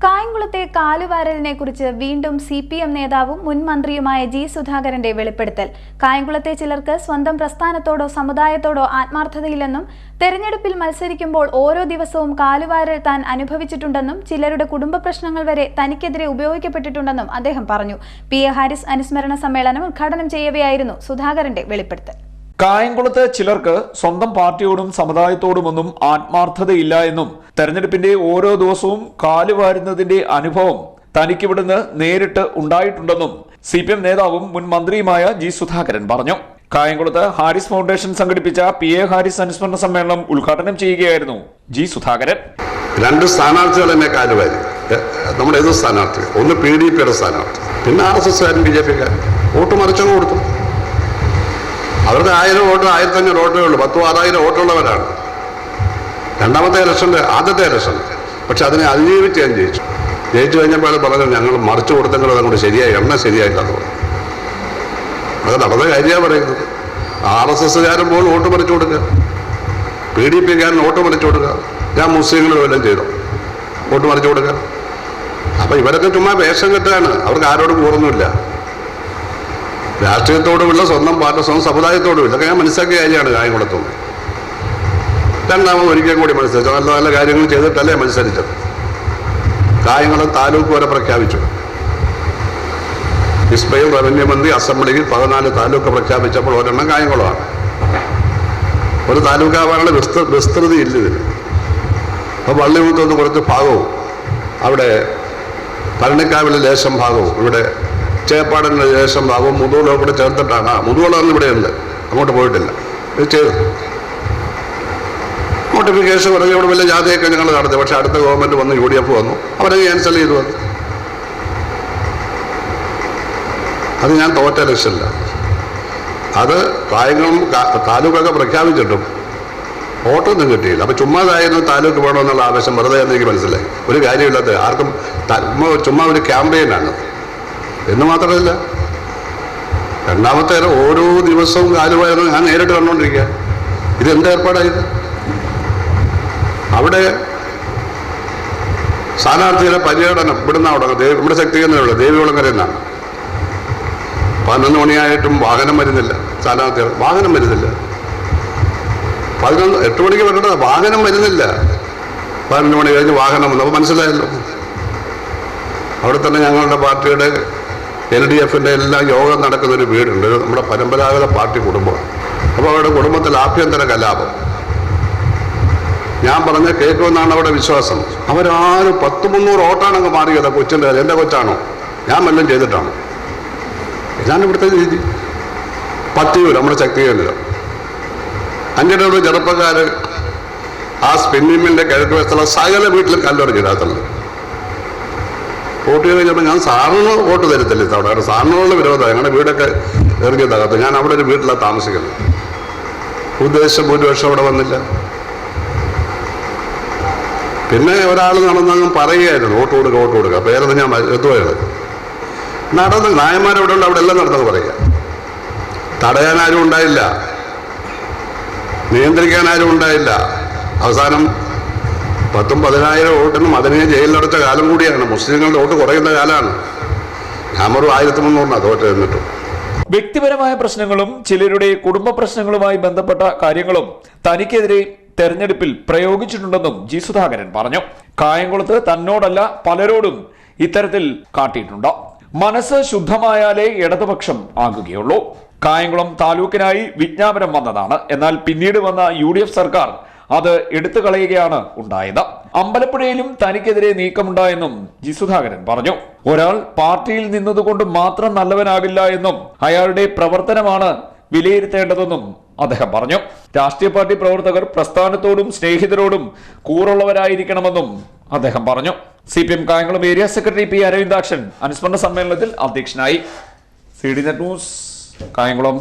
കായംകുളത്തെ കാലുവാരലിനെ കുറിച്ച് വീണ്ടും CPM നേതാവും മുൻ മന്ത്രിയുമായ ജി സുധാകരന്റെ വെളിപ്പെടുത്തൽ. കായംകുളത്തെ ചിലർക്ക് സ്വന്തം പ്രസ്ഥാനത്തോടോ സമുദായത്തോടോ ആത്മാർത്ഥതയില്ലെന്നും തെരഞ്ഞെടുപ്പിൽ മത്സരിക്കുമ്പോൾ ഓരോ ദിവസവും കാലുവാരൽ താൻ അനുഭവിച്ചിട്ടുണ്ടെന്നും ചിലരുടെ കുടുംബ പ്രശ്നങ്ങൾ വരെ തനിക്കെതിരെ ഉപയോഗിക്കപ്പെട്ടിട്ടുണ്ടെന്നും അദ്ദേഹം പറഞ്ഞു. PA ഹാരിസ് അനുസ്മരണ സമ്മേളനം ഉദ്ഘാടനം ചെയ്യവെയായിരുന്നു സുധാകരന്റെ വെളിപ്പെടുത്തൽ. കായംകുളത്ത് ചിലർക്ക് സ്വന്തം പാർട്ടിയോടും സമുദായത്തോടുമൊന്നും ആത്മാർത്ഥതയില്ല എന്നും തെരഞ്ഞെടുപ്പിന്റെ ഓരോ ദിവസവും കാലുവാരുന്നതിന്റെ അനുഭവം തനിക്കിവിടുന്ന് നേരിട്ട് ഉണ്ടായിട്ടുണ്ടെന്നും CPM നേതാവും മുൻ മന്ത്രിയുമായ ജി സുധാകരൻ പറഞ്ഞു. കായംകുളത്ത് ഹാരിസ് ഫൗണ്ടേഷൻ സംഘടിപ്പിച്ച PA ഹാരിസ് അനുസ്മരണ സമ്മേളനം ഉദ്ഘാടനം ചെയ്യുകയായിരുന്നു ജി സുധാകരൻ. രണ്ട് സ്ഥാനാർത്ഥികൾ തന്നെ കാലുവാരി. നമ്മുടെ ഏത് സ്ഥാനാർത്ഥി? ഒന്ന് PDPയുടെ സ്ഥാനാർത്ഥി, പിന്നെ RSSകാരൻ BJPക്കാരൻ വോട്ട് മറിച്ചങ്ങ് കൊടുത്തു. അവർക്ക് 1000 വോട്ട് 1500 വോട്ടേ ഉള്ളൂ. 10,000-6000 വോട്ടുള്ളവരാണ്. രണ്ടാമത്തെ ഇലക്ഷൻ്റെ ആദ്യത്തെ ഇലക്ഷൻ പക്ഷെ അതിനെ അതിജീവിച്ച് ഞാൻ ജയിച്ചു കഴിഞ്ഞപ്പോൾ പറഞ്ഞു ഞങ്ങൾ മറിച്ചു കൊടുത്തെങ്കിലും അതുകൊണ്ട് ശരിയായി എണ്ണ ശരിയായിട്ടാണ് പറഞ്ഞു. അത് നടന്ന കാര്യമാണ് പറയുന്നത്. RSSകാരൻ പോലും വോട്ട് മറിച്ചു കൊടുക്കുക, PDPക്കാരൻ വോട്ട് മറിച്ചു കൊടുക്കുക, ഞാൻ മുസ്ലിങ്ങളും എല്ലാം ചെയ്തു വോട്ട് മറിച്ചു കൊടുക്കുക. അപ്പം ഇവരൊക്കെ ചുമ്മാ വേഷം കെട്ടുകയാണ്. അവർക്ക് ആരോടും കൂറൊന്നുമില്ല. രാഷ്ട്രീയത്തോടുമില്ല, സ്വന്തം പാർട്ടി സ്വന്തം സമുദായത്തോടും ഇതൊക്കെ ഞാൻ മനസ്സിലാക്കിയ കാര്യമാണ്. കായംകുളത്തും രണ്ടാമത് ഒരിക്കലും കൂടി മത്സരിച്ചു. നല്ല നല്ല കാര്യങ്ങൾ ചെയ്തിട്ടല്ലേ മത്സരിച്ചത്. കായംകുളം താലൂക്ക് വരെ പ്രഖ്യാപിച്ചു. ഇസ്മയിൽ റവന്യൂ മന്ത്രി അസംബ്ലിയിൽ 14 താലൂക്ക് പ്രഖ്യാപിച്ചപ്പോൾ ഒരെണ്ണം കായംകുളമാണ്. ഒരു താലൂക്ക് ആവാനുള്ള വിസ്തൃതി ഇല്ല ഇതിന്. അപ്പോൾ വള്ളിമുഖത്തുനിന്ന് കുറച്ച് ഭാഗവും അവിടെ പഴനിക്കാവിലെ ലേശം ഭാഗവും ഇവിടെ ചേപ്പാടിൻ്റെ ലേശം ഭാഗവും മുതുകുളവും കൂടെ ചേർത്തിട്ടാണ്. മുതുകുളം ഇവിടെയുണ്ട്, അങ്ങോട്ട് പോയിട്ടില്ല. ഇത് ചെയ്തു നോട്ടിഫിക്കേഷൻ പറഞ്ഞ് ഇവിടെ വലിയ ജാതിയൊക്കെ ഞങ്ങൾ നടത്തി. പക്ഷെ അടുത്ത ഗവൺമെൻറ് വന്നു, UDF വന്നു, അവരെ ക്യാൻസൽ ചെയ്തു വന്നു. അത് ഞാൻ തോറ്റ ഇലക്ഷനില്ല. അത് കായംകുളം താലൂക്കൊക്കെ പ്രഖ്യാപിച്ചിട്ടും വോട്ടൊന്നും കിട്ടിയില്ല. അപ്പം ചുമ്മാതായിരുന്നു താലൂക്ക് വേണമെന്നുള്ള ആവശ്യം വെറുതെ എന്ന് എനിക്ക് മനസ്സിലായി. ഒരു കാര്യമില്ലാത്ത ആർക്കും ചുമ്മാ ഒരു ക്യാമ്പയിനാണ് എന്ന് മാത്രമല്ല. രണ്ടാമത്തെ ഓരോ ദിവസവും കാലുവായിരുന്നു ഞാൻ നേരിട്ട് കണ്ടുകൊണ്ടിരിക്കുക. ഇതെന്ത് ഏർപ്പാടായത്? അവിടെ സ്ഥാനാർത്ഥിയുടെ പര്യടനം ഇവിടുന്ന് അവിടെ ഇവിടെ ശക്തീകരണമുള്ള ദേവികുളങ്ങരയിൽ നിന്നാണ്. 11 മണിയായിട്ടും വാഹനം വരുന്നില്ല. സ്ഥാനാർത്ഥികൾ വാഹനം വരുന്നില്ല. 8 മണിക്ക് വരേണ്ടത് വാഹനം വരുന്നില്ല. 11 മണി കഴിഞ്ഞ് വാഹനം വന്നു. അപ്പോൾ മനസ്സിലായല്ലോ. അവിടെ തന്നെ ഞങ്ങളുടെ പാർട്ടിയുടെ LDFൻ്റെ എല്ലാം യോഗം നടക്കുന്നൊരു വീടുണ്ട്. നമ്മുടെ പരമ്പരാഗത പാർട്ടി കുടുംബമാണ്. അപ്പോൾ അവരുടെ കുടുംബത്തിൽ ആഭ്യന്തര കലാപം ഞാൻ പറഞ്ഞ കേൾക്കുമെന്നാണ് അവിടെ വിശ്വാസം. അവരാരും 100-300 വോട്ടാണ് അങ്ങ് മാറിയത്. കൊച്ചിൻ്റെ എൻ്റെ കൊച്ചാണോ? ഞാൻ വല്ലതും ചെയ്തിട്ടാണ്? ഇതാണ് ഇവിടുത്തെ രീതി. പത്തിയൂർ നമ്മുടെ ശക്തികേന്ദ്രം 5 ചെറുപ്പക്കാർ ആ സ്പിന്നിംഗ് മില്ലിൻ്റെ കിഴക്ക് വശത്തുള്ള സകല വീട്ടിലും കല്ലെറിഞ്ഞിടാത്തുള്ളത്. വോട്ട് ചെയ്ത് കഴിഞ്ഞപ്പോൾ ഞാൻ സാറിന് വോട്ട് തരത്തില്ല അവിടെ. കാരണം സാറിനുള്ള വിരോധം. ഞങ്ങളുടെ വീടൊക്കെ എറിഞ്ഞ് തകർത്ത്. ഞാൻ അവിടെ ഒരു വീട്ടിലാണ് താമസിക്കുന്നത്. ഉദ്ദേശം ഭൂരിപക്ഷം അവിടെ വന്നില്ല. പിന്നെ ഒരാൾ നടന്നങ്ങ് പറയുകയായിരുന്നു വോട്ട് കൊടുക്കുക വോട്ട് കൊടുക്കുക. പേരത് ഞാൻ എത്തുകയാണ് നടന്ന് നായന്മാരെവിടെ ഉണ്ട് അവിടെ എല്ലാം നടന്നത് പറയുക. തടയാനാരും ഉണ്ടായില്ല, നിയന്ത്രിക്കാനാരും ഉണ്ടായില്ല. അവസാനം 10,000-10,000 വോട്ടിനും അതിനെ ജയിലിലടച്ച കാലം കൂടിയാണ്. മുസ്ലിങ്ങളുടെ വോട്ട് കുറയുന്ന കാലമാണ്. ഞാൻ ഒരു 1300 തോറ്റ് നിന്നിട്ടും. വ്യക്തിപരമായ പ്രശ്നങ്ങളും ചിലരുടെ കുടുംബ പ്രശ്നങ്ങളുമായി ബന്ധപ്പെട്ട കാര്യങ്ങളും തനിക്കെതിരെ തെരഞ്ഞെടുപ്പിൽ പ്രയോഗിച്ചിട്ടുണ്ടെന്നും ജി സുധാകരൻ പറഞ്ഞു. കായംകുളത്ത് തന്നോടല്ല പലരോടും ഇത്തരത്തിൽ കാട്ടിയിട്ടുണ്ട്. മനസ്സ് ശുദ്ധമായാലേ ഇടതുപക്ഷം ആകുകയുള്ളൂ. കായംകുളം താലൂക്കിനായി വിജ്ഞാപനം വന്നതാണ്. എന്നാൽ പിന്നീട് വന്ന UDF സർക്കാർ അത് എടുത്തു കളയുകയാണ് ഉണ്ടായത്. അമ്പലപ്പുഴയിലും തനിക്കെതിരെ നീക്കമുണ്ടായെന്നും ജി സുധാകരൻ പറഞ്ഞു. ഒരാൾ പാർട്ടിയിൽ നിന്നതുകൊണ്ട് മാത്രം നല്ലവനാകില്ല എന്നും അയാളുടെ പ്രവർത്തനമാണ് വിലയിരുത്തേണ്ടതെന്നും അദ്ദേഹം പറഞ്ഞു. രാഷ്ട്രീയ പാർട്ടി പ്രവർത്തകർ പ്രസ്ഥാനത്തോടും സ്നേഹിതരോടും കൂറുള്ളവരായിരിക്കണമെന്നും അദ്ദേഹം പറഞ്ഞു. CPM Kayamkulam area secretary P. Aravindakshan അനുസ്മരണ സമ്മേളനത്തിൽ അധ്യക്ഷനായി. CDNet news Kayamkulam.